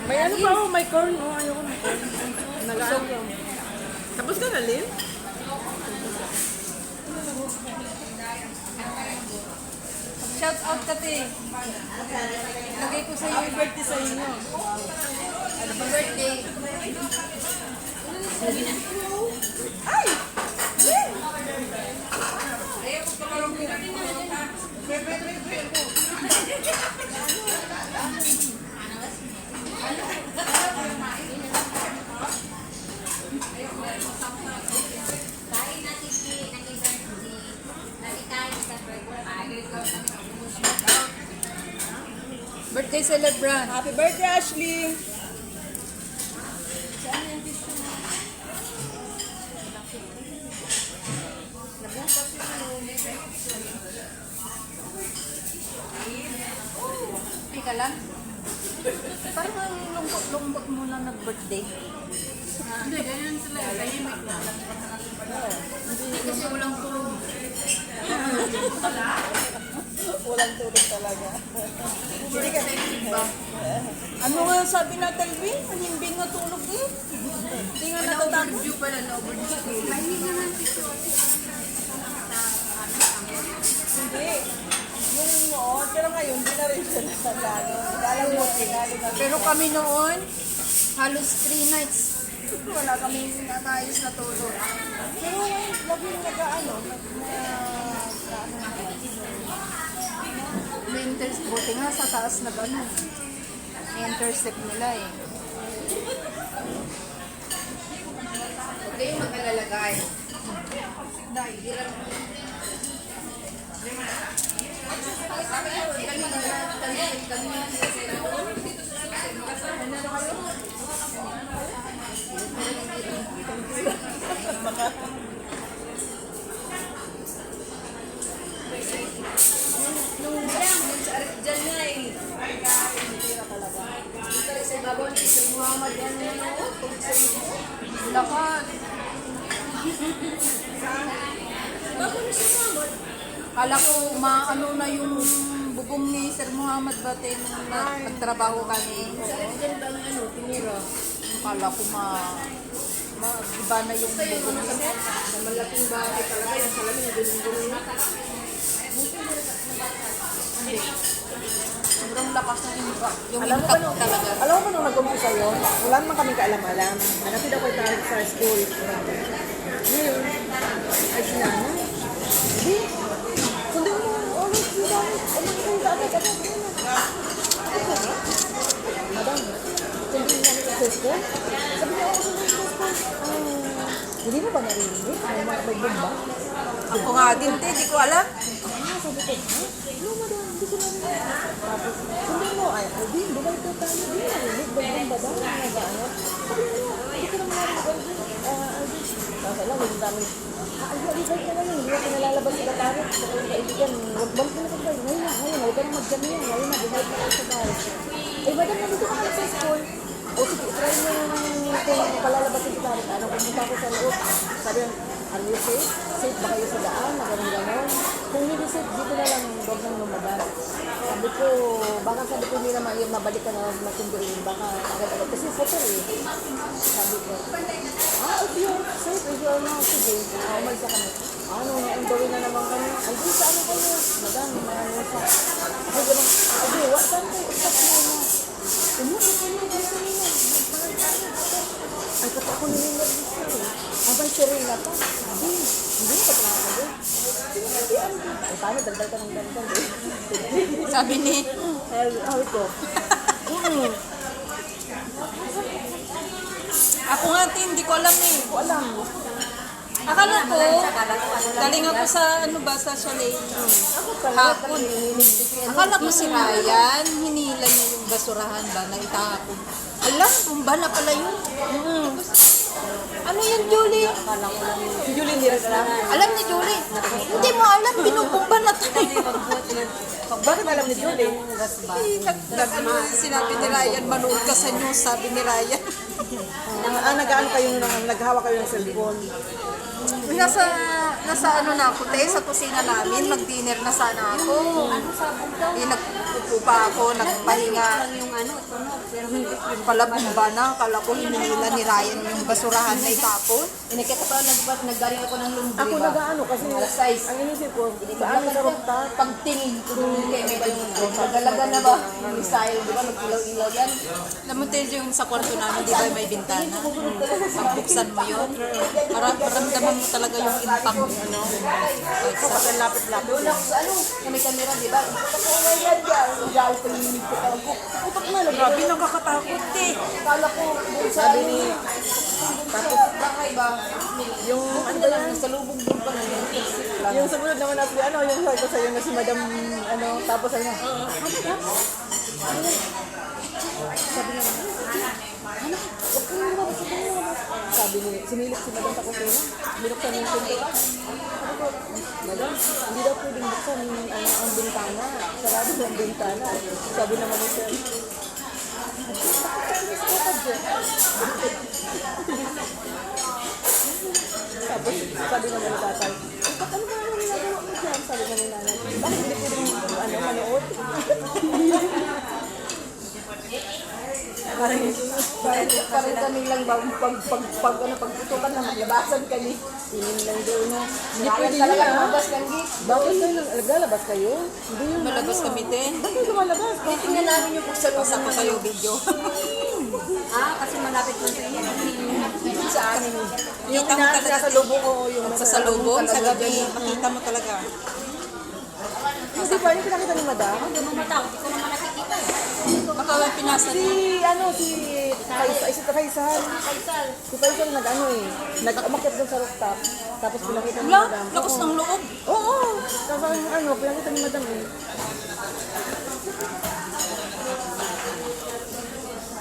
May ano pa oh, may corn. Oh, ayoko ng corn. Nag-aano. Tapos ka na, Lynn? Shout out ka, te. Lagay ko sa iyo yung birthday sa inyo. Happy birthday. Ay! Birthday celebrant. Happy birthday, Ashley! Teka lang. Parang ang lungkot muna nag-birthday. Hindi, ganyan sila. Tahimik na. Kasi walang tulog. Walang tulog talaga. Hindi ka Ba? Ano nga sabi na Telvin? Hindi nga tulog eh. Hindi nga natatapos. Overdue pala na overdue sa tulog. Hindi. Yung noon, pero ngayon, hindi na rin siya nasagano. Dalang mo, tinalo na. Pero kami noon, halos 3 nights. Wala kami naayos na tulog. Pero lagi yung nag-ano, May intercept. Buti nga sa taas na gano'n. May intercept nila eh. Huwag kayong mag-alalagay. Diyan nga eh. Sa ibabaw ni Sir Muhammad yan lakad. Kala ko maano na yung bubong ni Sir Muhammad Bate nung nagtrabaho kami. Kala ko iba na yung bubong niya. Malaking bahay talaga yung salamin na gulong-gulong na. Sobrang lakas ng impact. Yung Alam mo ba impact nung, talaga. alam mo ba nung nag-umpisa yun? Wala naman kami kaalam-alam. Hanapin ako sa school. Ngayon, ay sinana. Hindi. Kundi mo, always do that. Ano kayo sa agad? Madam, kundi mo namin sa school? Sabi niya, ako sa school. Hindi mo ba narinig? May mga bomba? Ako nga din, hindi ko alam. Sabi ko, ha? No, madam, hindi ko narinig. Tapos, kundi mo, ay, Alvin, bumay ko tayo. Hindi, narinig, bomba daw. Nagaanap. Sabi niya, hindi ko naman narinig, Alvin. Alvin, tapos alam, hindi namin, Alvin, ka na yun. Hindi ako nalalabas sa katarit. Sa kaibigan, wag bang pinatagay. Ngayon, huwag ka na mag-jam yan. Ngayon na, bumay ko tayo sa katarit. Eh, madam, nandito ka na sa school. O sige, try mo kung palalabas yung katarit. Ano, pumunta ko sa loob. Sabi niya, are you safe? Safe ba kayo sa daan? Nagano'n-ganon. Kung hindi safe, dito na lang huwag nang lumabas. Sabi ko, baka sabi ko hindi na mabalik ka na matindirin. Baka agad-agad. Kasi hotel eh. Sabi ko, if you're safe, if you're not, sige. Umalis ka kami. Ano, na-endoy na naman kami. Ay, di, sa ano kayo? Madam, sa... Ay, gano'n. Ay, what saan kayo? Stop mo na. Umuwi ka na, dito nila. Ay, kapag ako nililag-register eh. Abay, Serena pa. Hindi ka pa nakakago. Hindi, ano. Ay, paano, dagdag ka ng dagdag eh. Sabi ni, Ay, ko. ako nga din, hindi ko alam eh. Ko alam. Akala ko, galing ako sa sa chalet. Ako pala, Hapon. Akala ko si Ryan, hinila niya yung basurahan ba na itahapon. Alam, tumba na pala yun. Ano yan, Julie? Si Julie hindi rin alam. Alam ni Julie. Hindi mo alam, binubumba na tayo. Bakit alam ni Julie? Sinabi ni Ryan, manood ka sa news, sabi ni Ryan. Nag-ano kayo naghawak kayo ng cellphone. Nasa ano na ako, te, sa kusina namin, mag-dinner na sana ako. Nakaupo pa ako, nagpahinga. Yung ano, tunog. Pero Yung pala bumba na, kala ko hinihila ni Ryan yung basurahan na itapon. Inikita pa naggaling ako ng lumbri Ako nag-ano kasi, Alas 6. ang inisip ko, paano sa rooftop? Pagtingin ko doon kay medyo magdalaga na ba? Yung style, di ba? Mag-ilaw-ilaw yan. Alam mo, Tel, yung sa kwarto namin, di ba may bintana? Pag mo yun, maramdaman mo talaga yung impact, ano? Kapag ang lapit-lapit. Doon ako sa ano, na may camera, di ba? Ako ngayon dyan. Dahil ko yung putak na. Grabe, nakakatakot eh. Kala ko, doon sa Sabi ni, tapos bakay ba? yung ano ba yan? Sa lubog doon pa na yun. Yung sumunod naman na ano, yung sabi ko sa'yo na si Madam, ano, tapos ano, sabi niya, ano, huwag kang lumabas, huwag kang lumabas. Sabi ni, sinilip si Madam sa kusina, binuksan yung pinto. Sabi ko, Madam, hindi daw pwedeng buksan yung, ano, ang bintana, sarado ng bintana. Sabi naman ni Sir, tapos sabi naman ni tatay, ba't ano ba ang ginagawa mo dyan? Sabi naman ni nanay, bakit hindi pwedeng ano, manood? Parang kami lang ba, pagputukan na maglabasan kami. Tingin lang doon no. Hindi pwede talaga yun, ha? lumabas kang git. Bakit kayo naglalabas kayo? Hindi yun. Malabas ano. kami, Tel. Bakit kayo lumalabas? Tingnan namin yung pagsalubong. Sa ko sa'yo video. Kasi malapit lang sa inyo. Sa amin. Yung Kita mo talaga sa lubong o yung sa salubong, sa gabi, makita mo talaga. Hindi ba yung pinakita ni Madam? Hindi mo matawag. Hindi ko naman nakikita. Baka may pinasa Si, ano, si Faisal. Si Faisal nag-ano eh, nag-umakyat doon sa rooftop. Tapos pinakita ni Wala, Madam. lakas ng loob. Oo. Tapos ang ano, pinakita ni Madam eh.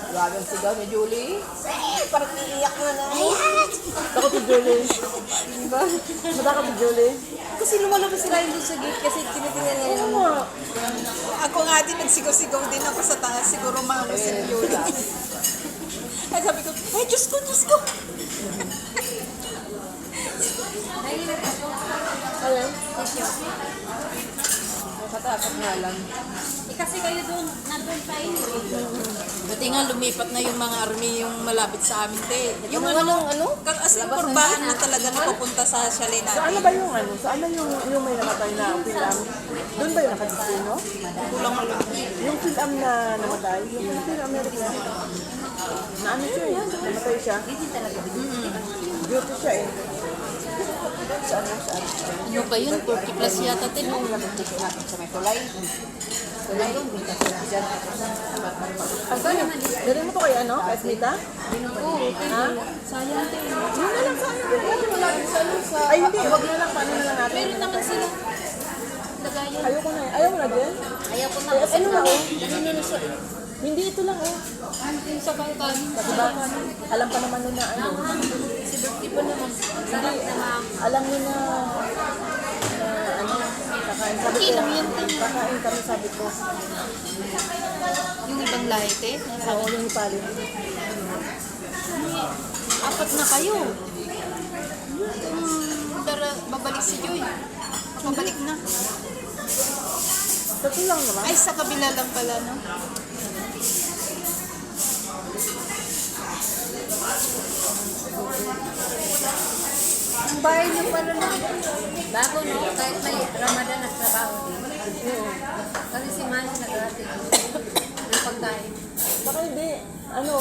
Grabe ang sigaw ni Julie. Parang iiyak na na. Takot si Julie. Diba? Matakot si Julie. Kasi lumalabas sila yung doon sa gate kasi tinitingnan niya Oo yung nga. Ako nga din, nagsigaw-sigaw din ako sa taas. Siguro mga si Yuli. Ay, sabi ko, ay, Diyos ko, Diyos ko. Ayun. Nakatakot nga lang. kasi kayo doon, nandun pa yun. Buti nga lumipat na yung mga army yung malapit sa amin, te. Yung Ano? as in, kurbahan na talaga na papunta sa chalet Sa ano natin. ba yung ano? Sa ano yung may namatay na film? Doon ba yung nakadisplay, no? Kulang lang. Yung film na namatay, yung Filipino American. Na ano siya eh, namatay siya. Beauty siya eh. Saan? Ano ba yun? 40 plus yata, te. Yung nakikita natin sa may tulay. Tulay doon, dito sila dyan. Dali mo to kay ano? Kay Smita? Ha? Sayang din. Yun na lang sa ano. Ay hindi, wag na lang. Paano na lang natin? Meron naman sila. Lagayan. Ayoko na eh. Ayaw mo na din? Ayaw ko na. Ay, ano na oh? Ano na siya? Hindi ito lang oh. Yung sa kangkan. Kasi ba, alam pa naman nun na ano. Si Bertie pa naman. Sarap na ma'am. Alam niyo na ano, kakain sabi ko. Okay lang yun, te. Kakain kami sabi ko. Yung ibang lahi, te. Oo, yung hipalin. Apat na kayo. Babalik si Joy. Babalik na. Tatlo lang naman. Ay, sa kabila lang pala, no? Ang bahay niyo pala na. Bago no, kahit may Ramadan at trabaho din. Kasi si Manny nag-ate. Yung pagkain. Baka hindi, ano,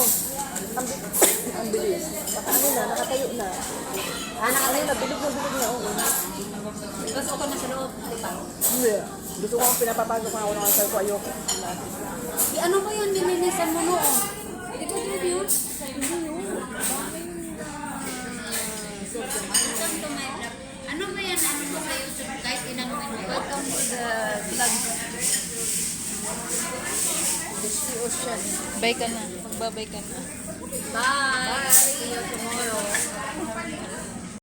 ang bilis. Baka ano na, nakatayo na. Ano na, bilog na, oo. Gusto ko na sa loob. Di ba? Hindi. Gusto ko ang pinapapasok na ako ng answer ko, ayoko. Ano ba yun? Nilinisan mo noon. Di ba yun yun? Ano ba yan? Ano mo sa YouTube? Kahit inanong mo. Welcome to the vlog. Bye ka na. Magbabay ka na. Bye! See you tomorrow.